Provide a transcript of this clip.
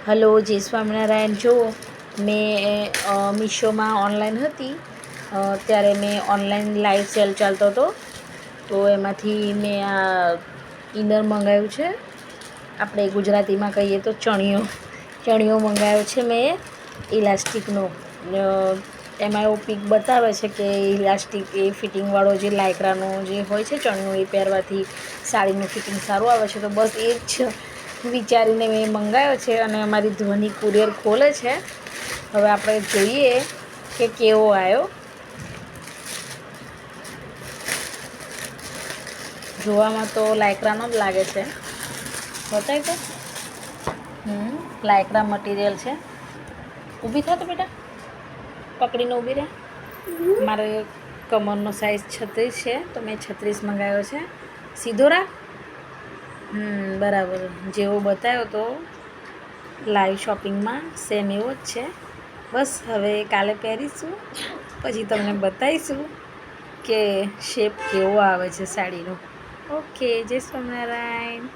Hello, જય સ્વામિનારાયણ. જો મેં મીશોમાં ઓનલાઈન હતી ત્યારે મેં ઓનલાઈન લાઈવ સેલ ચાલતો હતો, તો એમાંથી મેં આ ઇનર મંગાવ્યું છે. આપણે ગુજરાતીમાં કહીએ તો ચણિયો મંગાવ્યો છે મેં ઇલાસ્ટિકનો. એમાં એવું પિક બતાવે છે કે ઇલાસ્ટિક એ ફિટિંગવાળો જે લાયક્રાનો જે હોય છે ચણિયો, એ પહેરવાથી સાડીનું ફિટિંગ સારું આવે છે. તો બસ એ જ વિચારીને મેં મંગાવ્યો છે અને અમારી ધ્વનિ કુરિયર ખોલે છે. હવે આપણે જોઈએ કે કેવો આવ્યો. જોવામાં તો લાયક્રાનો જ લાગે છે. બતાવી તો લાયક્રા મટીરિયલ છે. ઊભી થા તો બેટા, પકડીને ઊભી રહે. મારે કમરનો સાઇઝ 36 છે, તો મેં 36 મંગાવ્યો છે. સીધો રાખ. બરાબર જેવો બતાવ્યો તો લાઈવ શોપિંગમાં સેમ એવો જ છે. બસ હવે કાલે પહેરીશું, પછી તમને બતાવીશું કે શેપ કેવો આવે છે સાડીનો. ઓકે, જય સ્વામિનારાયણ.